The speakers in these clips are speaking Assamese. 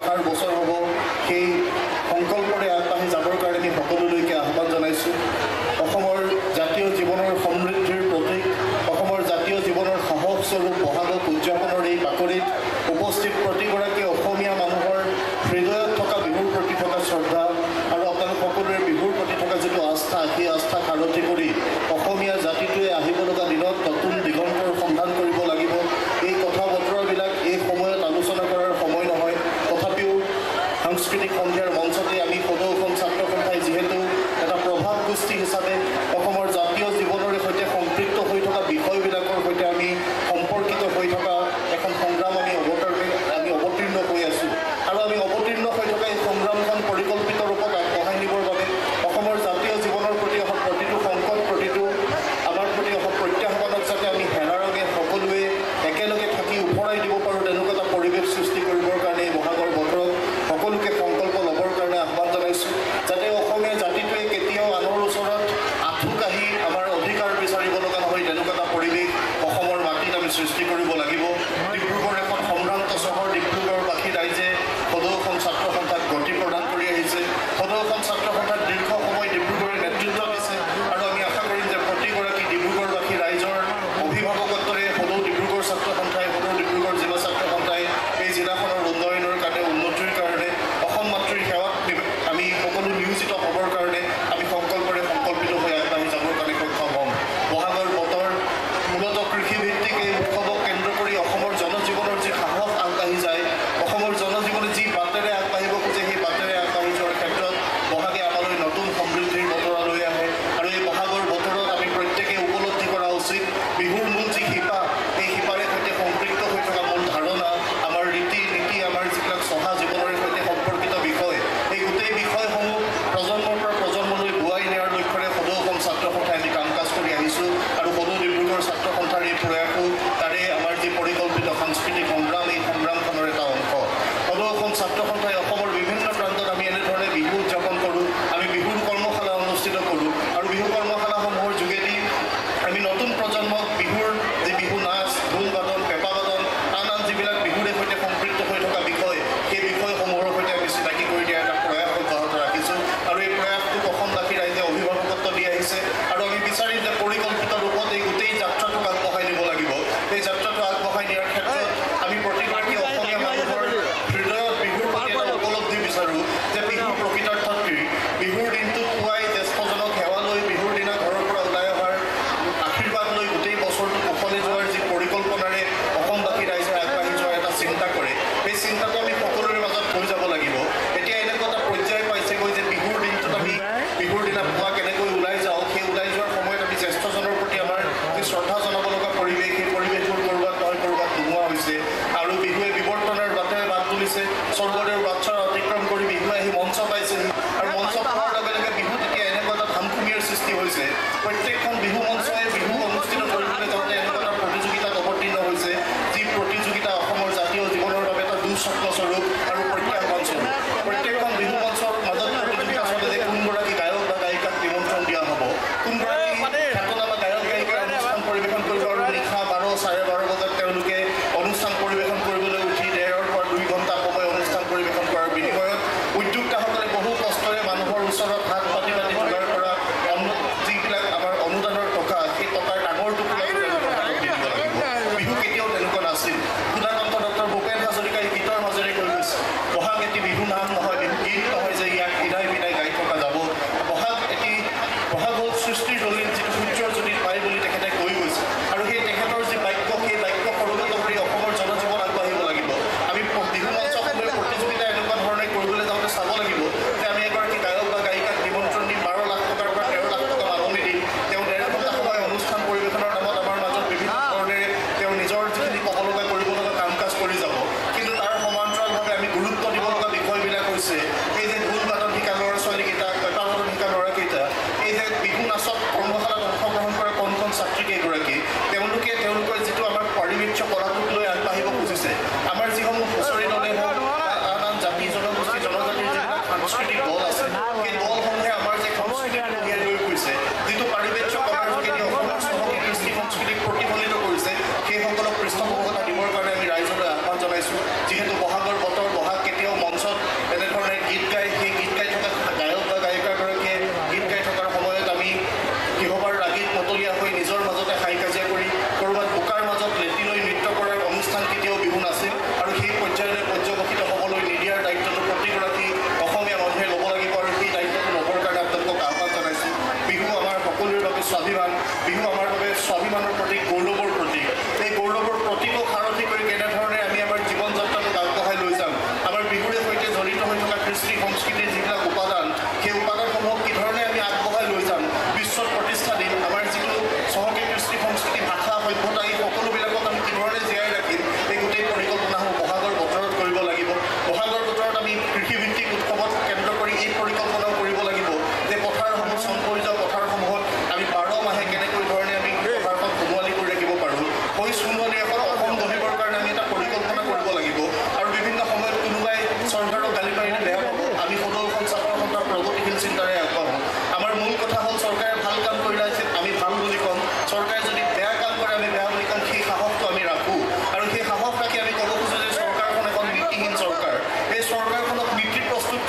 অহাৰ বছৰ হ'ব সেই সংকল্পৰে আগবাঢ়ি যাবৰ কাৰণে আমি সকলোলৈকে আহ্বান জনাইছোঁ। অসমৰ জাতীয় জীৱনৰ সমৃদ্ধিৰ প্ৰতীক, অসমৰ জাতীয় জীৱনৰ সাহসস্বৰূপ বহাগক উদযাপনৰ এই বাকৰিত উপস্থিত প্ৰতিগৰাকী অসমীয়া মানুহৰ হৃদয়ত থকা বিহুৰ প্ৰতি থকা শ্ৰদ্ধা আৰু আপোনালোক সকলোৰে বিহুৰ প্ৰতি থকা যিটো আস্থা, সেই আস্থাক সাৰথি কৰি অসমীয়া জাতিটোৱে আহিব লগা দিনত নতুন দিগন্তৰ সন্ধান কৰিব লাগিব। এই কথা বতৰাবিলাক এই সময়ত আলোচনা কৰাৰ সময় নহয়। তথাপিও সাংস্কৃতিক সন্ধিয়াৰ মঞ্চতে আমি সদৌ অসম ছাত্ৰ সন্থাই যিহেতু এটা প্ৰভাৱ গোষ্ঠী হিচাপে অসমৰ জাতীয় জীৱনৰ সৈতে সম্পৃক্ত হৈ থকা বিষয়বিলাকৰ সৈতে আমি সম্পৰ্কিত হৈ থকা এখন সংগ্ৰাম আমি অৱতীৰ্ণ হৈ আছোঁ আৰু আমি অৱতীৰ্ণ হৈ থকা এই সংগ্ৰামখন পৰিকল্পিত ৰূপত আগবঢ়াই নিবৰ বাবে অসমৰ জাতীয় জীৱনৰ প্ৰতি অহা প্ৰতিটো সংকট, প্ৰতিটো আমাৰ প্ৰতি অহা প্ৰত্যাহ্বানক যাতে আমি হেৰাৰগে সকলোৱে একেলগে থাকি ওপৰাই দিব পাৰোঁ তেনেকুৱা এটা পৰিৱেশ সৃষ্টি কৰিবৰ কাৰণে বহাগৰ বতৰত সকলোকে সংকল্প ল'বৰ কাৰণে আহ্বান জনাইছোঁ। যাতে অসমীয়া জাতিটোৱে কেতিয়াও আনৰ ওচৰত আঁঠু কাঢ়ি আমাৰ অধিকাৰ বিচাৰিব লগা নহয় তেনেকুৱা এটা পৰিৱেশ অসমৰ মাটিত আমি সৃষ্টি কৰিব লাগিব। ডিব্ৰুগড় এখন সম্ভ্ৰান্ত চহৰ, ডিব্ৰুগড়বাসী ৰাইজে সদৌ অসম ছাত্ৰ সন্থাক গতি প্ৰদান কৰি আহিছে। সদৌ অসম ছাত্ৰ সন্থাক দীৰ্ঘ সময় ডিব্ৰুগড়ে নেতৃত্ব দিছে আৰু আমি আশা কৰিম যে প্ৰতিগৰাকী ডিব্ৰুগড়বাসী ৰাইজৰ অভিভাৱকত্বৰে সদৌ ডিব্ৰুগড় ছাত্ৰ সন্থাই, সদৌ ডিব্ৰুগড় জিলা ছাত্ৰ সন্থাই এই জিলাখনৰ উন্নয়নৰ কাৰণে, উন্নতিৰ কাৰণে, অসম মাতৃৰ সেৱাত আমি সকলো নিয়োজিত হ'বৰ কাৰণে আমি সংকল্পিত হৈ আগবাঢ়ি যাবৰ কাৰণে সক্ষম হ'ম। বহাগৰ বতৰ মূলতঃ কৃষিভিত্তিক এই উৎসৱক কেন্দ্ৰ কৰি অসমৰ জনজীৱনৰ যি সাহস আগবাঢ়ি যায়, অসমৰ জনজীৱনে যি বাটেৰে আগবাঢ়িব খোজে সেই বাটেৰে আগবাঢ়ি যোৱাৰ ক্ষেত্ৰত বহাগে আমালৈ নতুন সমৃদ্ধিৰ বতৰা লৈ আহে আৰু এই বহাগৰ বতৰত আমি প্ৰত্যেকে উপলব্ধি কৰা উচিত বিহুৰ মূল যি শিপা, এই শিপাৰে সৈতে সম্পৃক্ত হৈ থকা মূল ধাৰণা, আমাৰ ৰীতি নীতি, আমাৰ যিবিলাক চহা জীৱনৰ সৈতে সম্পৰ্কিত বিষয়, এই গোটেই বিষয়সমূহ প্ৰজন্মৰ পৰা প্ৰজন্মলৈ বোৱাই নিয়াৰ লক্ষ্যৰে সদৌ অসম ছাত্ৰ সন্থাই আমি কাম কাজ কৰি আহিছোঁ আৰু সদৌ ডিব্ৰুগড় ছাত্ৰ সন্থাৰ এই প্ৰয়াসো তাৰে আমাৰ যি পৰিকল্পিত সাংস্কৃতিক সংগ্ৰাম, এই সংগ্ৰামখনৰ এটা অংশ। সদৌ অসম ছাত্ৰ সন্থাই অসমৰ বিভিন্ন প্ৰান্তত আমি এনেধৰণে বিহু উদযাপন কৰোঁ, আমি বিহুৰ কৰ্মশালা অনুষ্ঠিত কৰোঁ আৰু বিহু কৰ্মশালাসমূহৰ যোগেদি আমি নতুন প্ৰজন্মক বিহুৰ যি বিহু নাচ, ঢোল বাদন, পেঁপা বাদন, আন যিবিলাক বিহুৰে সৈতে সম্পৃক্ত হৈ থকা বিষয়, সেই বিষয়সমূহৰ সৈতে আমি চিনাকি কৰি দিয়াৰ এটা প্ৰয়াস অব্যাহত ৰাখিছোঁ আৰু এই প্ৰয়াসটোক অসমবাসী ৰাইজে অভিভাৱকত্ব দি আহিছে আৰু আমি বিচাৰিম যে পৰিকল্পিত ৰূপত এই গোটেই যাত্ৰাটোক আগবঢ়াই নিব লাগিব। এই যাত্ৰাটো আগবঢ়াই নিয়াৰ ক্ষেত্ৰত আমি প্ৰতিগৰাকী অসমীয়া মানুহৰ হৃদয়ত বিহুৰ প্ৰতি এটা উপলব্ধি বিচাৰোঁ যে বিহু প্ৰকৃতাৰ্থত কি, বিহুৰ দিনটোত পুৱাই জ্যেষ্ঠজনক সেৱা লৈ বিহুৰ দিনা ঘৰৰ পৰা ওলাই অহাৰ আশীৰ্বাদ লৈ গোটেই বছৰটো কুশলে যোৱাৰ যি পৰিকল্পনাৰে অসমবাসী ৰাইজে আগবাঢ়ি যোৱাৰ এটা চিন্তা কৰে, সেই চিন্তাটো আমি সকলোৰে মাজত থৈ যাব লাগিব। এতিয়া এনেকুৱা এটা পৰ্যায় পাইছেগৈ যে বিহুৰ দিনটোত আমি বিহুৰ দিনা পুৱা কেনেকৈ ওলাই যাওঁ, সেই ওলাই যোৱাৰ সময়ত আমি জ্যেষ্ঠজনৰ প্ৰতি আমাৰ যি শ্ৰদ্ধা জনাব লগা পৰিৱেশ, সেই পৰিৱেশবোৰ ক'ৰবাত নহয় ক'ৰবাত নোহোৱা হৈছে আৰু বিহুৱে বিৱৰ্তনৰ বাটেৰে বাট তুলিছে। স্বৰ্গদেউৰ বাটচৰা অতিক্ৰম কৰি বিহুৱে আহি মঞ্চ পাইছেহি আৰু মঞ্চ পোৱাৰ লগে লগে বিহুত এতিয়া এনেকুৱা এটা ধামখুমীয়াৰ সৃষ্টি হৈছে। প্ৰত্যেকখন বিহু মঞ্চই বিহু অনুষ্ঠিত কৰিবলৈ যাওঁতে এনেকুৱা এটা প্ৰতিযোগিতাত অৱতীৰ্ণ হৈছে, যি প্ৰতিযোগিতা অসমৰ জাতীয় জীৱনৰ বাবে এটা দুঃস্বপ্নস্বৰূপ আৰু প্ৰত্যাহ্বান স্বৰূপ। প্ৰত্যেকখন বিহু মঞ্চৰ মাজত প্ৰতিযোগিতা চলে যে কোনগৰাকী গায়ক বা গায়িকাক নিমন্ত্ৰণ দিয়া হ'ব, কোনগৰাকী খ্যাতনামা গায়ক গায়িকাই অনুষ্ঠান পৰিৱেশন কৰিব আৰু নিশা 12, 12:30 বজাত তেওঁলোকে অনুষ্ঠান পৰিৱেশন কৰিবলৈ উঠি 1.5 পৰা 2 ঘণ্টা সময় অনুষ্ঠান পৰিৱেশন কৰাৰ বিনিময়ত উদ্যোক্তাসকলে বহু কষ্টৰে মানুহৰ ওচৰত হাত পাতি পাতি যোগাৰ কৰা যিবিলাক আমাৰ অনুদানৰ টকা, সেই টকাৰ ডাঙৰ টুকুৰা দিব লাগিব। বিহু কেতিয়াও তেনেকুৱা নাছিল। সুধাকান্ত ডক্টৰ ভূপেন হাজৰিকাই গীতৰ মাজেৰে কৈ গৈছে, বহাগ এটি বিহু নাম নহয়, বিহু গীত নহয় যে ইয়াক বিনাই বিনাই গাই থকা যাব। বহাগ হ'ল সৃষ্টিৰ দলিল, যিটো সূৰ্যৰ জ্যোতিত পায় বুলি তেখেতে কৈ গৈছে আৰু সেই তেখেতৰ যি বাক্য, সেই বাক্য সৰুগত কৰি অসমৰ জনজীৱন আগবাঢ়িব লাগিব। আমি বিহু মঞ্চসমূহে প্ৰতিযোগিতা এনেকুৱা ধৰণে কৰিবলৈ যাওঁতে চাব লাগিব যে আমি এগৰাকী গায়ক বা গায়িকাক নিমন্ত্ৰণ দিম, 12 লাখ টকাৰ পৰা 13 লাখ টকা মাননি দিম, তেওঁ 1.5 ঘণ্টা সময় অনুষ্ঠান পৰিৱেশনৰ নামত আমাৰ মাজত বিভিন্ন ধৰণেৰে তেওঁ নিজৰ যিখিনি ক'ব লগা কৰিব লগা কাম কাজ কৰি যাব। কিন্তু তাৰ সমান্তৰালভাৱে আমি গুৰুত্ব দিব লগা বিষয়বিলাক হৈছে এই যে ঢোল বাদন শিকা ল'ৰা ছোৱালীকেইটা, পেঁপা বাদন শিকা ল'ৰাকেইটা, এই যে বিহু নাচত কৰ্মশালাত অংশগ্ৰহণ কৰা কণ কণ ছাত্ৰীকেইগৰাকী, তেওঁলোকৰ যিটো আমাৰ পাৰিবেশ্য কলাটোক লৈ আগবাঢ়িব খুজিছে। আমাৰ যিসমূহ হুঁচৰি দলে হওক বা আন জাতি জনগোষ্ঠী জনজাতিৰ যিবিলাক সাংস্কৃতিক দল আছে, সেই দলসমূহে আমাৰ যে সংস্কৃতিক উলিয়াই লৈ গৈছে, যিটো পাৰিবেশ্য কলাৰ যোগেদি অসমৰ চহকী কৃষ্টি সংস্কৃতিক প্ৰতিফলিত কৰিছে, সেইসকলক পৃষ্ঠপোষকতা দিবৰ কাৰণে আমি ৰাইজলৈ আহ্বান জনাইছোঁ। যিহেতু বহাগৰ বতৰ, বহাগ কেতিয়াও মঞ্চত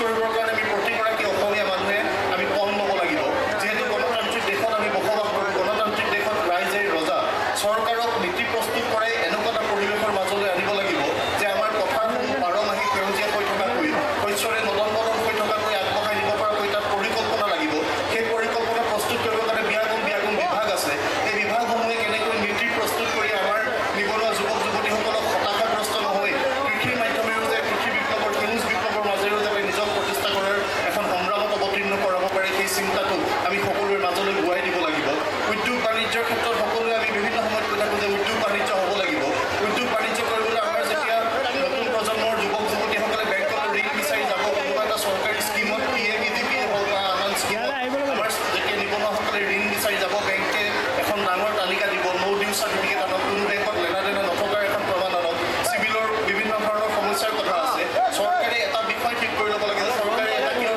কৰিবৰ কাৰণে আমি প্ৰতিগৰাকী অসমীয়া মানুহে আমি পণ ল'ব লাগিব। যিহেতু গণতান্ত্ৰিক দেশত আমি বসবাস কৰোঁ, গণতান্ত্ৰিক দেশত ৰাইজে ৰজা। চৰকাৰক নীতি প্ৰস্তুত কৰাই এনেকুৱা এটা পৰিৱেশৰ মাজলৈ আনিব লাগিব যে আমাৰ পথাৰসমূহ 12 মাহে সেউজীয়া হৈ থকাকৈ, শস্যৰে নদন বদন হৈ থকাকৈ আগবঢ়াই নিব পৰাকৈ তাত পৰিকল্পনা লাগিব। সেই পৰিকল্পনা প্ৰস্তুত কৰিবৰ কাৰণে বিয়াগুণ বিভাগ আছে। এই বিভাগসমূহে কেনেকৈ নীতি প্ৰস্তুত কৰি আমাৰ নিবনুৱা যুৱক যুৱতীসকলক হতাশাগ্ৰস্ত নহয়, কৃষিৰ মাধ্যমেৰেও যে কৃষি বিপ্লৱৰ সেউজ বিপ্লৱৰ মাজেৰেও যাতে নিজক প্ৰতিষ্ঠা কৰাৰ এখন সংগ্ৰামত অৱতীৰ্ণ কৰাব পাৰে, সেই চিন্তাটো আমি সকলোৰে মাজলৈ গুৱাই দিব লাগিব। উদ্যোগ বাণিজ্যৰ ক্ষেত্ৰত সকলোৱে আমি বিভিন্ন সময়ত কৈ থাকোঁ যে উদ্যোগ বাণিজ্য হ'ব লাগিব। উদ্যোগ বাণিজ্য কৰিবলৈ আমাৰ যেতিয়া নতুন প্ৰজন্মৰ যুৱক যুৱতীসকলে বেংকলৈ ঋণ বিচাৰি যাব, কোনোবা এটা চৰকাৰী স্কীমত PMEDP হওক বা আন স্কীমত আমাৰ যেতিয়া নিবনুৱাসকলে ঋণ বিচাৰি যাব, বেংকে এখন ডাঙৰ তালিকা দিব, ন' ডিউ চাৰ্টিফিকেট আনক, কোনো বেংকত লেনা দেনা নথকাৰ এখন প্ৰমাণ আনক, চিভিলৰ বিভিন্ন ধৰণৰ সমস্যাৰ কথা আছে। চৰকাৰে এটা বিষয় ঠিক কৰি ল'ব লাগে যে চৰকাৰে এটা কিয়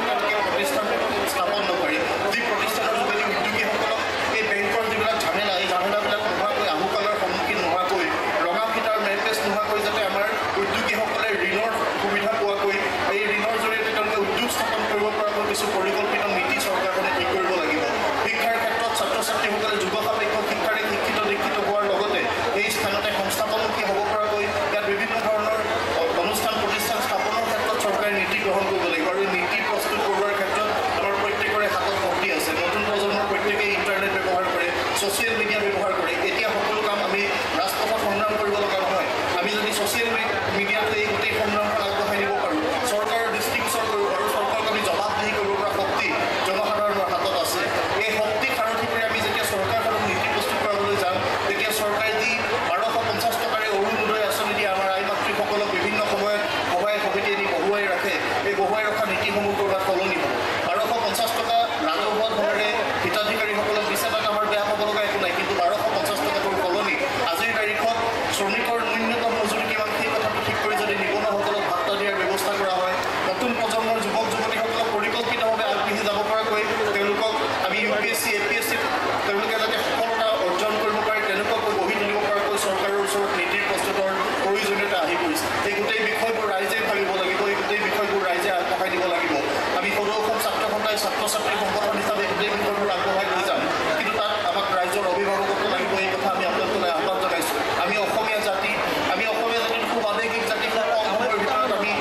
প্ৰতিষ্ঠান স্থাপন নকৰে, যি প্ৰতিষ্ঠানৰ যোগেদি উদ্যোগীসকলক এই বেংকৰ যিবিলাক ঝামেলা, এই ঝামেলাবিলাক নোহোৱাকৈ, আহুকালৰ সন্মুখীন নোহোৱাকৈ, ৰঙা ফিটাৰ মেৰপেচ নোহোৱাকৈ যাতে আমাৰ উদ্যোগীসকলে ঋণৰ সুবিধা পোৱাকৈ, এই ঋণৰ জৰিয়তে তেওঁলোকে উদ্যোগ স্থাপন কৰিব পৰাকৈ কিছু পৰিকল্পিত নীতি চৰকাৰখনে ঠিক কৰিব লাগিব। শিক্ষাৰ ক্ষেত্ৰত ছাত্ৰ ছাত্ৰীসকলে যুৱ সাপেক্ষ শিক্ষাৰে শিক্ষিত দীক্ষিত হোৱাৰ লগতে এই স্থানতে সংস্থাপনমুখী হ'ব পৰাকৈ ইয়াত বিভিন্ন ধৰণৰ অনুষ্ঠান প্ৰতিষ্ঠান স্থাপনৰ ক্ষেত্ৰত চৰকাৰে নীতি গ্ৰহণ কৰিব লাগিব। আৰু নীতি প্ৰস্তুত কৰোৱাৰ ক্ষেত্ৰত আমাৰ প্ৰত্যেকৰে হাতত শক্তি আছে। নতুন প্ৰজন্মৰ প্ৰত্যেকেই ইণ্টাৰনেট ব্যৱহাৰ কৰে, ছ'চিয়েল মিডিয়া ব্যৱহাৰ কৰে। এতিয়া সকলো কাম আমি ৰাজপথত সংগ্ৰাম কৰিব লগা নহয়। আমি যদি ছ'চিয়েল মিডিয়াটো এই গোটেই সংগ্ৰামখন আগবঢ়াই নিব পাৰোঁ, চৰকাৰৰ দৃষ্টিগোচৰ কৰিব পাৰোঁ, চৰকাৰক আমি জবাবদিহি কৰিব পৰা শক্তি জনসাধাৰণৰ হাতত আছে। এই শক্তি সাৰথি কৰি আমি যেতিয়া চৰকাৰখনক নীতি প্ৰস্তুত কৰাবলৈ যাম, তেতিয়া চৰকাৰে যি 1250 টকাৰে অৰুণোদয় আঁচনি দি আমাৰ আই মাতৃসকলক বিভিন্ন সময়ত সভাই সমিতিয়ে দি বহুৱাই ৰাখে, এই বহুৱাই ৰখা নীতিসমূহ ক'ৰবাত সলনি হ'ব। 1250 টকা ৰাজহুৱা ধৰণে হিতাধিকাৰীসকলক দিছে, তাত আমাৰ বেয়া পাব লগা একো নাই। কিন্তু 1250 টকাটোৰ সলনি আজিৰ তাৰিখত শ্ৰমিকৰ ন্যূনতম মজুৰি কিমান, সেই কথাটো ঠিক কৰি যদি নিবনুৱাসকলক ভাত্তা দিয়াৰ ব্যৱস্থা কৰা হয়, নতুন প্ৰজন্মৰ যুৱক যুৱতীসকলক পৰিকল্পিতভাৱে আগবাঢ়ি যাব পৰাকৈ তেওঁলোকক আমি UPSC APSC তেওঁলোকে যাতে সফলতা অৰ্জন কৰিব পাৰে, তেনেকুৱাকৈ গঢ়ি তুলিব পৰাকৈ চৰকাৰৰ ওচৰত নীতিৰ প্ৰস্তুতৰ প্ৰয়োজনীয়তা আহি পৰিছে। এই গোটেই বিষয়বোৰ ৰাইজে ভাবিব লাগিব, এই গোটেই বিষয়বোৰ ৰাইজে আগবঢ়াই দিব লাগিব। আমি সৰু অসম ছাত্ৰ সন্থাই ছাত্ৰ ছাত্ৰী সংগঠন হিচাপে গোটেই বিষয়বোৰ আগবঢ়াই লৈ যাম, কিন্তু তাত আমাক ৰাইজৰ অভিভাৱকত্ব লাগিব। এই কথা আমি আপোনালোকলৈ আহ্বান জনাইছোঁ। আমি অসমীয়া জাতিৰ খুব আৱেগিক জাতি, খুব কম সময়ৰ ভিতৰত আমি